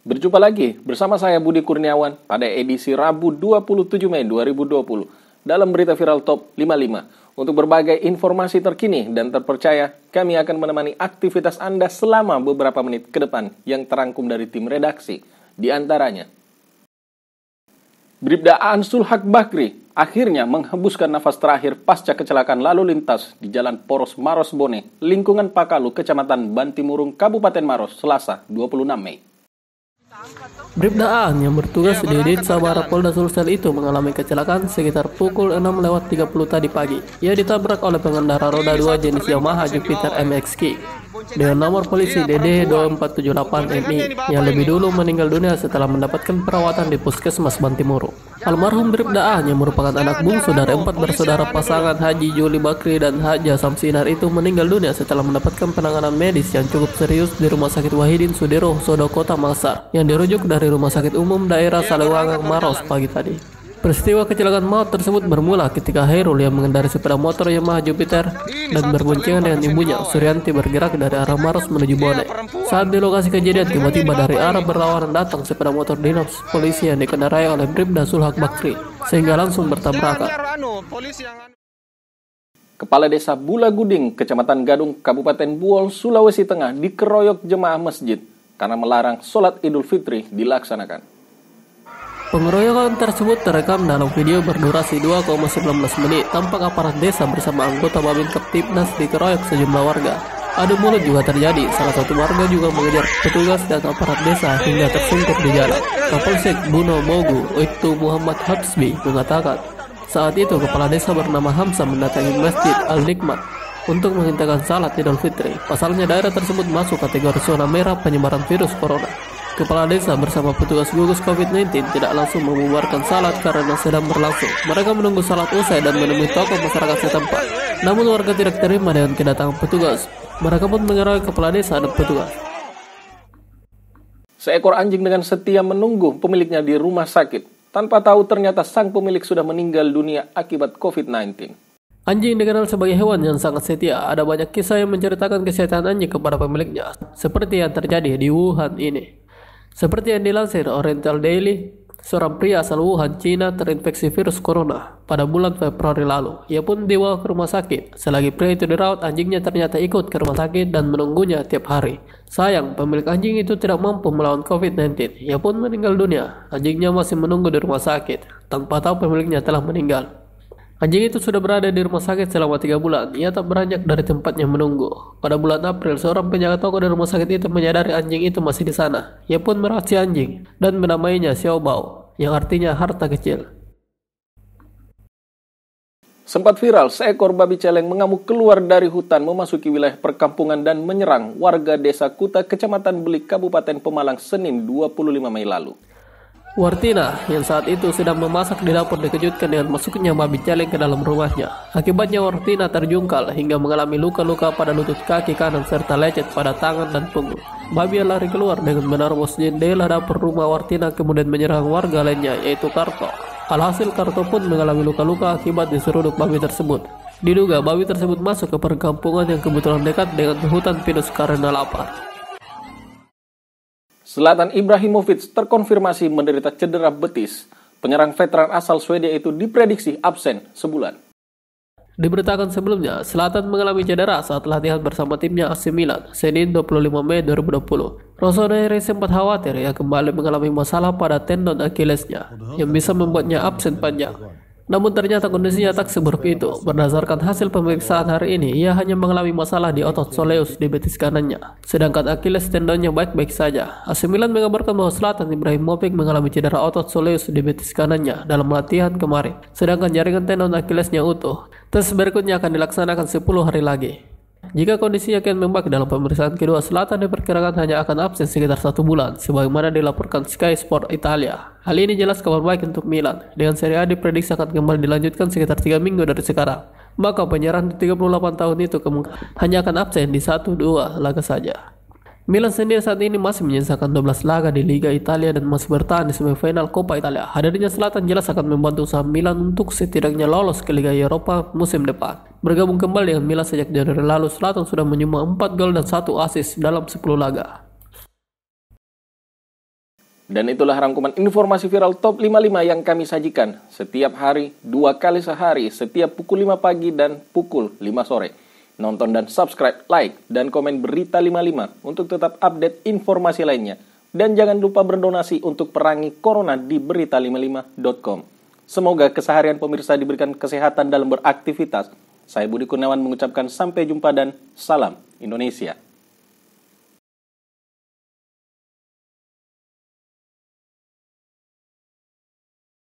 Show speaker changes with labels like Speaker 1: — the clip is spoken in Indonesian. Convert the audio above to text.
Speaker 1: Berjumpa lagi bersama saya Budi Kurniawan pada edisi Rabu 27 Mei 2020 dalam berita viral Top 55. Untuk berbagai informasi terkini dan terpercaya, kami akan menemani aktivitas Anda selama beberapa menit ke depan yang terangkum dari tim redaksi. Di antaranya, Bribda Aan Sulhak Bakri akhirnya menghembuskan nafas terakhir pasca kecelakaan lalu lintas di Jalan Poros Maros Bone, lingkungan Pakalu, Kecamatan Bantimurung, Kabupaten Maros, Selasa 26 Mei.
Speaker 2: Bribda Aan yang bertugas di Ditsa Polda Sulsel itu mengalami kecelakaan sekitar pukul 6.30 tadi pagi. Ia ditabrak oleh pengendara roda 2 jenis Yamaha Jupiter MX-K dengan nomor polisi DD2478MI yang lebih dulu meninggal dunia setelah mendapatkan perawatan di Puskesmas Bantimurung. Almarhum Bribda Aan yang merupakan anak bungsu dari 4 bersaudara pasangan Haji Juli Bakri dan Haja Samsinar itu meninggal dunia setelah mendapatkan penanganan medis yang cukup serius di Rumah Sakit Wahidin Sudiroh, Sodo, Kota Makassar yang dirujuk dari Rumah Sakit Umum Daerah Salewangang, Maros pagi tadi. Peristiwa kecelakaan maut tersebut bermula ketika Hairul yang mengendarai sepeda motor Yamaha Jupiter dan berboncengan dengan ibunya Suryanti bergerak dari arah Maros menuju Bone. Saat di lokasi kejadian, tiba-tiba dari arah berlawanan datang sepeda motor dinas polisi yang dikendarai oleh Bribda Sulhak Bakri sehingga langsung bertabrakan.
Speaker 1: Kepala Desa Bula Guding, Kecamatan Gadung, Kabupaten Buol, Sulawesi Tengah dikeroyok jemaah masjid karena melarang sholat Idul Fitri dilaksanakan.
Speaker 2: Pengeroyokan tersebut terekam dalam video berdurasi 2,19 menit. Tampak aparat desa bersama anggota Babin Kaptipnas dikeroyok sejumlah warga. Adu mulut juga terjadi. Salah satu warga juga mengejar petugas dan aparat desa hingga tersungkur di jalan. Kapolsek Buno Bogu, Ibtu Muhammad Habsbi, mengatakan saat itu kepala desa bernama Hamzah mendatangi Masjid Al-Nikmat untuk menghentikan salat Idul Fitri. Pasalnya daerah tersebut masuk kategori zona merah penyebaran virus corona. Kepala desa bersama petugas gugus COVID-19 tidak langsung membubarkan salat karena sedang berlangsung. Mereka menunggu salat usai dan menemui tokoh masyarakat setempat. Namun warga tidak terima dengan kedatangan petugas. Mereka pun mengeroyok kepala desa dan petugas.
Speaker 1: Seekor anjing dengan setia menunggu pemiliknya di rumah sakit. Tanpa tahu ternyata sang pemilik sudah meninggal dunia akibat COVID-19.
Speaker 2: Anjing dikenal sebagai hewan yang sangat setia. Ada banyak kisah yang menceritakan kesehatan anjing kepada pemiliknya, seperti yang terjadi di Wuhan ini. Seperti yang dilansir Oriental Daily, seorang pria asal Wuhan, Cina terinfeksi virus corona pada bulan Februari lalu. Ia pun dibawa ke rumah sakit. Selagi pria itu dirawat, anjingnya ternyata ikut ke rumah sakit dan menunggunya tiap hari. Sayang, pemilik anjing itu tidak mampu melawan COVID-19. Ia pun meninggal dunia. Anjingnya masih menunggu di rumah sakit, tanpa tahu pemiliknya telah meninggal. Anjing itu sudah berada di rumah sakit selama 3 bulan. Ia tak beranjak dari tempatnya menunggu. Pada bulan April, seorang penjaga toko di rumah sakit itu menyadari anjing itu masih di sana. Ia pun merawat si anjing dan menamainya Xiao Bao, yang artinya harta kecil.
Speaker 1: Sempat viral, seekor babi celeng mengamuk keluar dari hutan memasuki wilayah perkampungan dan menyerang warga desa Kuta, Kecamatan Belik, Kabupaten Pemalang, Senin 25 Mei lalu.
Speaker 2: Wartina yang saat itu sedang memasak di dapur dikejutkan dengan masuknya babi celeng ke dalam rumahnya. Akibatnya Wartina terjungkal hingga mengalami luka-luka pada lutut kaki kanan serta lecet pada tangan dan punggung. Babi lari keluar dengan menerobos jendela dapur rumah Wartina kemudian menyerang warga lainnya yaitu Karto. Alhasil Karto pun mengalami luka-luka akibat diseruduk babi tersebut. Diduga babi tersebut masuk ke perkampungan yang kebetulan dekat dengan hutan pinus karena lapar.
Speaker 1: Zlatan Ibrahimovic terkonfirmasi menderita cedera betis. Penyerang veteran asal Swedia itu diprediksi absen sebulan.
Speaker 2: Diberitakan sebelumnya, Zlatan mengalami cedera saat latihan bersama timnya AC Milan, Senin 25 Mei 2020. Rossoneri sempat khawatir ia kembali mengalami masalah pada tendon Achillesnya, yang bisa membuatnya absen panjang. Namun ternyata kondisinya tak seburuk itu. Berdasarkan hasil pemeriksaan hari ini, ia hanya mengalami masalah di otot soleus di betis kanannya. Sedangkan Achilles tendonnya baik-baik saja. AC Milan mengabarkan bahwa Zlatan Ibrahimovic mengalami cedera otot soleus di betis kanannya dalam latihan kemarin. Sedangkan jaringan tendon Achillesnya utuh. Tes berikutnya akan dilaksanakan 10 hari lagi. Jika kondisinya akan membaik dalam pemeriksaan kedua, Zlatan diperkirakan hanya akan absen sekitar 1 bulan, sebagaimana dilaporkan Sky Sport Italia. Hal ini jelas kabar baik untuk Milan. Dengan Serie A diprediksi akan kembali dilanjutkan sekitar 3 minggu dari sekarang. Maka penyerang 38 tahun itu hanya akan absen di 1-2 laga saja. Milan sendiri saat ini masih menyisakan 12 laga di Liga Italia dan masih bertahan di semifinal Coppa Italia. Hadirnya Zlatan jelas akan membantu usaha Milan untuk setidaknya lolos ke Liga Eropa musim depan. Bergabung kembali dengan Milan sejak Januari lalu, Zlatan sudah menyumbang 4 gol dan 1 assist dalam 10 laga.
Speaker 1: Dan itulah rangkuman informasi viral top 55 yang kami sajikan setiap hari, 2 kali sehari, setiap pukul 5 pagi dan pukul 5 sore. Nonton dan subscribe, like, dan komen Berita 55 untuk tetap update informasi lainnya. Dan jangan lupa berdonasi untuk perangi corona di berita55.com. Semoga keseharian pemirsa diberikan kesehatan dalam beraktivitas. Saya Budi Kurniawan mengucapkan sampai jumpa dan salam Indonesia.